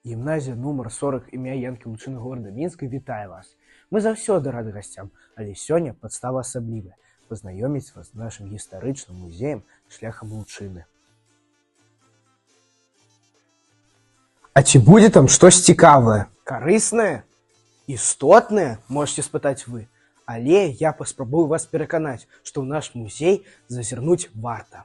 Гімназія нумар 40 імя Янкі Лучыны горада Мінска вітае вас. Мы заўсёды рады гасцям, але сёння падстава асаблівая – пазнаёміць вас з нашым гістарычным музеем шляхам Лучыны. А ці будзе там штось цікавае? Карыснае? Істотнае, можете спытаць вы. Але я паспрабую вас пераканаць, што ў наш музей зазірнуць варта.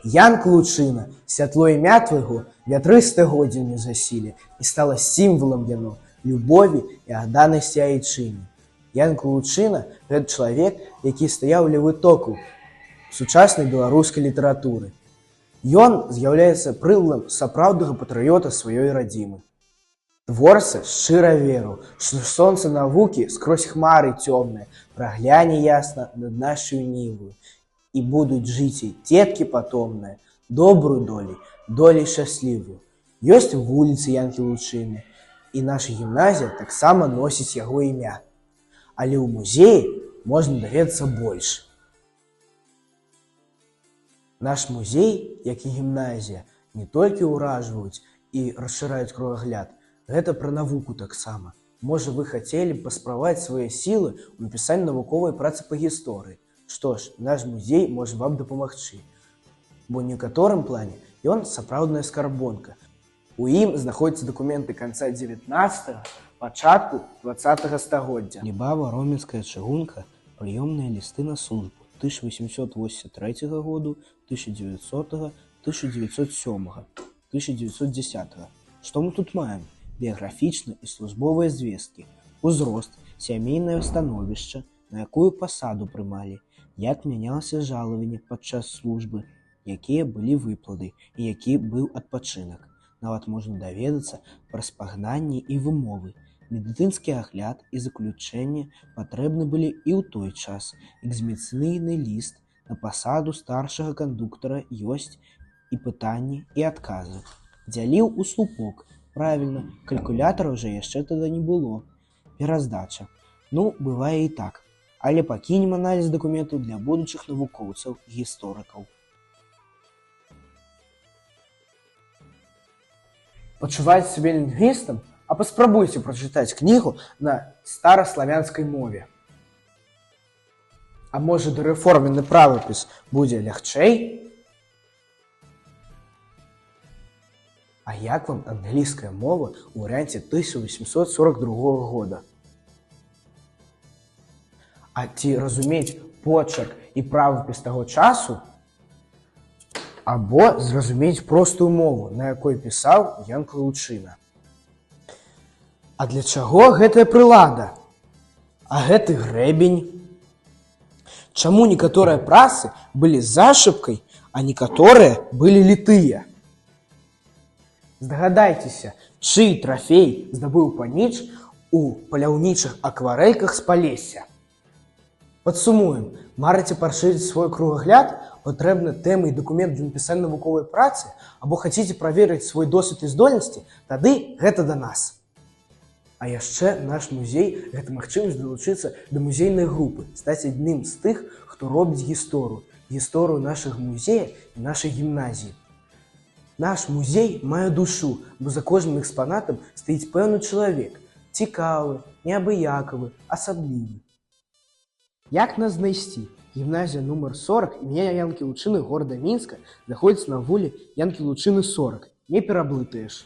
Янка Лучына, святло імя твайго вятрыстае годзінню засілі, і стала сімвалам яно любові і адданасці айчыне. Янка Лучына – гэта чалавек, які стаяў ля вытокаў сучаснай беларускай літаратуры. Ён з'яўляецца прыкладам сапраўднага патрыёта сваёй радзімы. Творца шчыра верыў, што сонца навукі скрозь хмары цёмныя прагляне ясна над нашаю нівою, і будуць жыць і дзеткі патомныя, добрую долей шчаслівую. Ёсць вуліцы Янкі Лучыны, і наша гімназія таксама носіць яго імя. Але ў музеі можна даведацца больш. Наш музей, як і гімназія, не толькі ўражваюць і расшыраюць кругагляд, гэта пра навуку таксама. Можа, вы хацелі б паспрабаваць свае сілы ў напісанні навуковай працы па гісторыі. Што ж, наш музей можа вам дапамагчы, бо ў некаторым плане ён сапраўдная скарбонка. У ім знаходзяцца дакументы канца 19-го, пачатку 20-го стагоддзя. Лібава-роменская чыгунка, прыёмныя лісты на службу 1883 году, 1900, 1907, 1910. Што мы тут маем? Біяграфічныя і службовыя звесткі, узрост, сямейнае становішча, на якую пасаду прымалі, як мянялася жалаванне падчас службы, якія былі выплаты і які быў адпачынак. Нават можна даведацца пра спагнанні і вымовы. Медыцынскі агляд і заключэнне патрэбны былі і ў той час. Экзаменацыйны ліст на пасаду старшага кандуктара ёсць і пытанні, і адказы. Дзяліў у слупок. Правільна, калькулятара ўжо яшчэ тады не было. Пераздача. Ну, бывае і так. Але пакінем аналіз дакументаў для будучых навукоўцаў, гісторыкаў. Пачуваеце сябе лінгвістам? А паспрабуйце прачытаць кнігу на стараславянскай мове. А можа, дэрэформены правапіс будзе лягчэй? А як вам англійская мова ў варыянце 1842 года? А ці разумець почерк і правапіс таго часу? Або зразумець простую мову, на якой пісаў Янка Лучына? А для чаго гэтая прылада? А гэты грэбень? Чаму некаторыя прасы былі зашыбкай, а некаторыя былі літыя? Здагадайцеся, чый трафей здабыў паніч у паляўнічых акварэльках з Палесся? Падсумуем, марыце паршырыць свой кругагляд, патрэбны тэмы і дакумент для напісання навуковай працы, або хацеце праверыць свой досвед і здольнасці, тады гэта да нас. А яшчэ наш музей – гэта магчымасць далучыцца да музейнай групы, стаць адным з тых, хто робіць гісторыю нашага музея і нашай гімназіі. Наш музей мае душу, бо за кожным экспанатам стаіць пэўны чалавек, цікавы, неабыякавы, асаблівы. Як нас знайсці? Гімназія нумар 40 імя Янкі Лучыны горада Мінска знаходзіцца на вулі Янкі Лучыны 40. Не пераблытаеш.